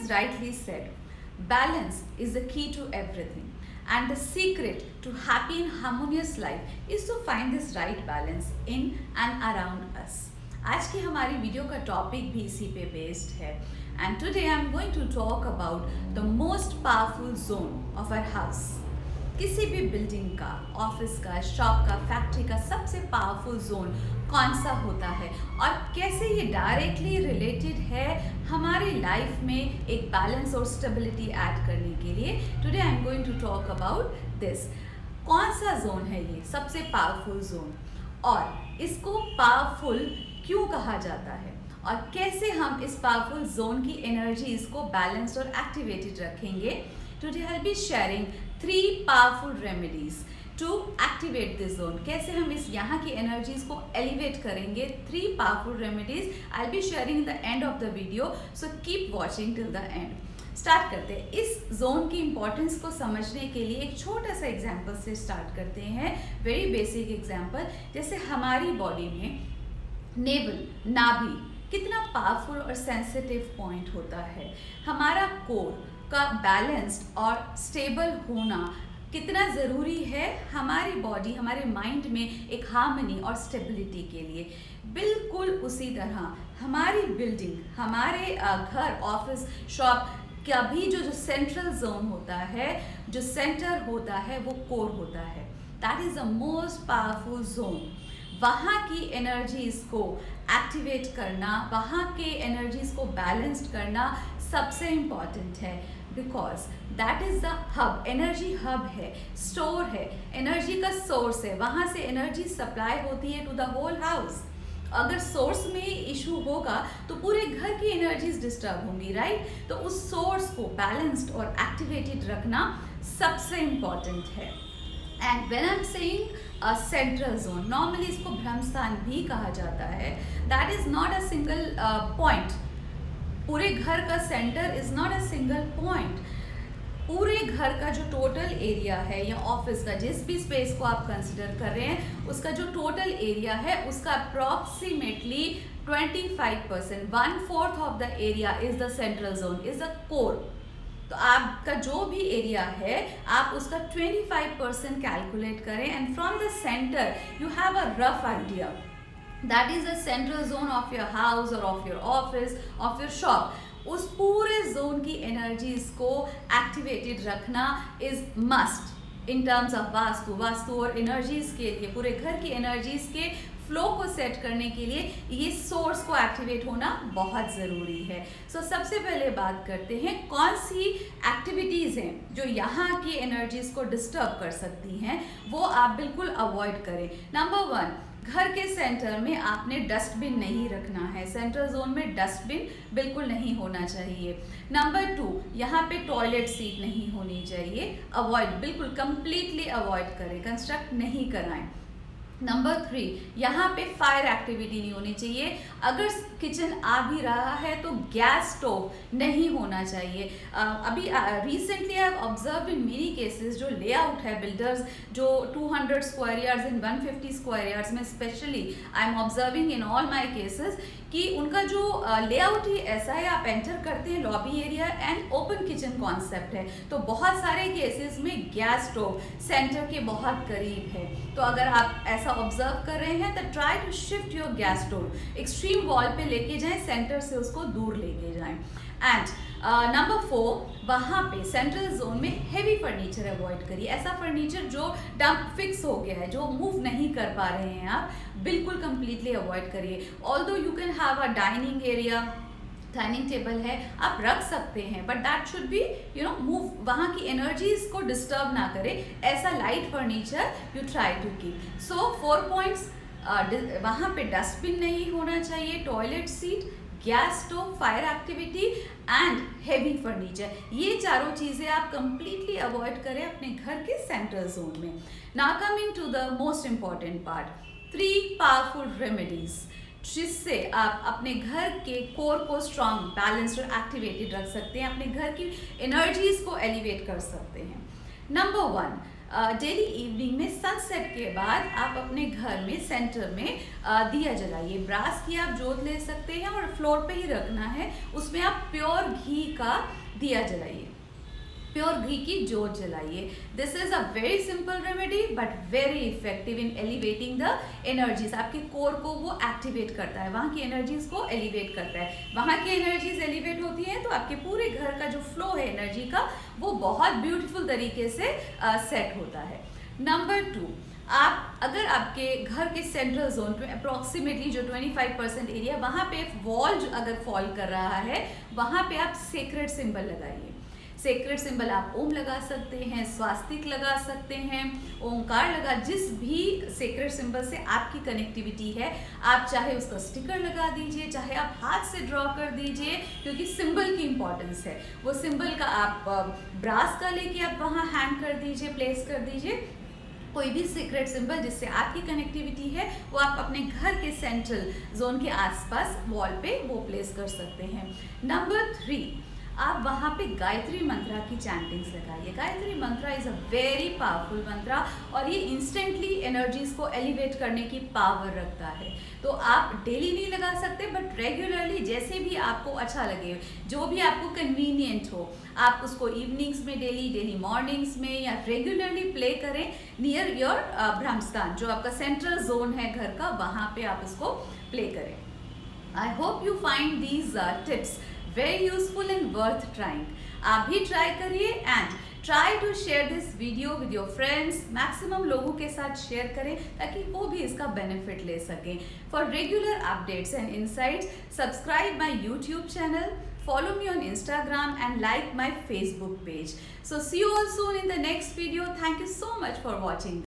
has rightly said, balance is the key to everything. And the secret to happy and harmonious life is to find this right balance in and around us. आज की हमारी video का topic भी इसी पे based है. And today I am going to talk about the most powerful zone of our house. किसी भी बिल्डिंग का, ऑफिस का, शॉप का, फैक्ट्री का सबसे पावरफुल जोन कौन सा होता है और कैसे ये डायरेक्टली रिलेटेड है हमारे लाइफ में एक बैलेंस और स्टेबिलिटी ऐड करने के लिए. Today I am going to talk about this. कौन सा जोन है ये सबसे पावरफुल जोन और इसको पावरफुल क्यों कहा जाता है और कैसे हम इस पावरफुल जोन की एनर्जीज को बैलेंस्ड और एक्टिवेटेड रखेंगे. Today I'll be sharing 3 powerful remedies to activate this zone. कैसे हम इस यहाँ की energies को elevate करेंगे. 3 powerful remedies I'll be sharing in the end of the video, so keep watching till the end. Start करते हैं. इस जोन की इम्पोर्टेंस को समझने के लिए एक छोटा सा एग्जाम्पल से स्टार्ट करते हैं. Very basic example. जैसे हमारी बॉडी में नेवल, नाभि कितना पावरफुल और सेंसिटिव पॉइंट होता है. हमारा कोर का बैलेंस्ड और स्टेबल होना कितना ज़रूरी है हमारी बॉडी, हमारे माइंड में एक हार्मनी और स्टेबिलिटी के लिए. बिल्कुल उसी तरह हमारी बिल्डिंग, हमारे घर, ऑफिस, शॉप का भी जो सेंट्रल जोन होता है, जो सेंटर होता है, वो कोर होता है. That is the most powerful zone. वहाँ की एनर्जीज को एक्टिवेट करना, वहाँ के एनर्जीज को बैलेंस्ड करना सबसे इम्पॉर्टेंट है. Because that is the hub. Energy hub है, स्टोर है, एनर्जी का सोर्स है. वहाँ से एनर्जी सप्लाई होती है टू द होल हाउस. अगर सोर्स में इशू होगा तो पूरे घर की एनर्जीज डिस्टर्ब होंगी, राइट. तो उस सोर्स को बैलेंस्ड और एक्टिवेटेड रखना सबसे इम्पॉर्टेंट है. And when I am saying central zone, normally इसको ब्रह्मस्थान भी कहा जाता है. That is not a single point. पूरे घर का centre is not a single point. पूरे घर का जो टोटल एरिया है या ऑफिस का जिस भी स्पेस को आप कंसिडर कर रहे हैं, उसका जो टोटल एरिया है उसका approximately 25%, 1/4 of the area is the central zone, is the core. तो आपका जो भी एरिया है आप उसका 25% कैलकुलेट करें and from the centre you have a rough idea. That is the central zone of your house or of your office, of your shop. उस पूरे जोन की एनर्जीज को एक्टिवेटेड रखना is must in terms of vastu और energies के लिए, पूरे घर की एनर्जीज के फ्लो को सेट करने के लिए ये सोर्स को एक्टिवेट होना बहुत ज़रूरी है. सो सबसे पहले बात करते हैं कौन सी एक्टिविटीज़ हैं जो यहाँ की एनर्जीज को डिस्टर्ब कर सकती हैं, वो आप बिल्कुल अवॉइड करें. नंबर 1, घर के सेंटर में आपने डस्टबिन नहीं रखना है. सेंट्रल जोन में डस्टबिन बिल्कुल नहीं होना चाहिए. नंबर 2, यहाँ पे टॉयलेट सीट नहीं होनी चाहिए. अवॉइड, बिल्कुल कंप्लीटली अवॉइड करें, कंस्ट्रक्ट नहीं कराएं. नंबर 3, यहाँ पे फायर एक्टिविटी नहीं होनी चाहिए. अगर किचन आ भी रहा है तो गैस स्टोव नहीं होना चाहिए. अभी recently I have observe in many cases जो लेआउट है बिल्डर्स, जो 200 स्क्वायर यार्ड्स इन 150 स्क्वायर यार्ड्स में specially I am observing in all my cases कि उनका जो लेआउट ही ऐसा है. आप एंटर करते हैं lobby area and open kitchen concept है, तो बहुत सारे केसेस में गैस स्टोव सेंटर के बहुत करीब है. तो अगर आप ऐसा ऑब्जर्व कर रहे हैं तो try to shift your gas stove. Extreme wall पे लेके जाएं, सेंटर से उसको दूर लेके जाएं. एंड नंबर 4, वहाँ पे सेंट्रल जोन में हेवी फर्नीचर अवॉइड करिए. ऐसा फर्नीचर जो डंप फिक्स हो गया है, जो मूव नहीं कर पा रहे हैं आप, बिल्कुल कंप्लीटली अवॉइड करिए. Although you can have a dining area, dining table है, आप रख सकते हैं, but that should be move, वहाँ की एनर्जीज को डिस्टर्ब ना करे. ऐसा light furniture you try to keep. So 4 points, वहाँ पे डस्टबिन नहीं होना चाहिए, toilet seat, gas stove, fire activity and heavy furniture. ये चारों चीज़ें आप कंप्लीटली अवॉइड करें अपने घर के सेंट्रल जोन में. Now coming to the most important part, 3 powerful remedies जिससे आप अपने घर के कोर को स्ट्रांग, बैलेंस्ड और एक्टिवेटेड रख सकते हैं, अपने घर की एनर्जीज को एलिवेट कर सकते हैं. नंबर 1, डेली इवनिंग में सनसेट के बाद आप अपने घर में सेंटर में दिया जलाइए। ब्रास की आप जोत ले सकते हैं और फ्लोर पे ही रखना है। उसमें आप प्योर घी का दिया जलाइए, प्योर घी की जोत जलाइए। This is a very simple remedy but very effective in elevating the energies. आपके कोर को वो एक्टिवेट करता है, वहाँ की एनर्जीज को एलिवेट करता है। वहाँ की एनर्जीज एलिवेट होती हैं तो आपके पूरे घर का जो फ्लो है एनर्जी का वो बहुत ब्यूटीफुल तरीके से सेट होता है। नंबर 2, आप अगर आपके घर के सेंट्रल जोन पे अप्रॉक्सीमेटली जो 25% एरिया वहाँ पे वॉल अगर फॉल कर रहा है, वहाँ पे आप सेक्रेट सिंबल लगाइए। सेक्रेट सिंबल आप ओम लगा सकते हैं, स्वास्तिक लगा सकते हैं, ओंकार लगा, जिस भी सेक्रेट सिंबल से आपकी कनेक्टिविटी है आप चाहे उसका स्टिकर लगा दीजिए, चाहे आप हाथ से ड्रॉ कर दीजिए, क्योंकि सिंबल की इंपॉर्टेंस है। वो सिंबल का आप ब्रास का लेके आप वहाँ हैंग कर दीजिए, प्लेस कर दीजिए। कोई भी सीक्रेट सिंबल जिससे आपकी कनेक्टिविटी है वो आप अपने घर के सेंट्रल जोन के आसपास वॉल पे वो प्लेस कर सकते हैं। नंबर 3, आप वहाँ पे गायत्री मंत्रा की चैंटिंग्स लगाइए। गायत्री मंत्रा इज़ अ वेरी पावरफुल मंत्रा और ये इंस्टेंटली एनर्जीज को एलिवेट करने की पावर रखता है। तो आप डेली नहीं लगा सकते बट रेगुलरली जैसे भी आपको अच्छा लगे, जो भी आपको कन्वीनियंट हो, आप उसको इवनिंग्स में डेली मॉर्निंग्स में या रेगुलरली प्ले करें नियर योर ब्रह्मस्थान, जो आपका सेंट्रल जोन है घर का, वहाँ पे आप उसको प्ले करें। I hope you find these tips very useful and worth trying. आप भी ट्राई करिए and try to share this video with your friends. Maximum लोगों के साथ शेयर करें ताकि वो भी इसका बेनिफिट ले सकें। For regular updates and insights subscribe my YouTube channel, follow me on Instagram and like my Facebook page. So see you all soon in the next video. Thank you so much for watching.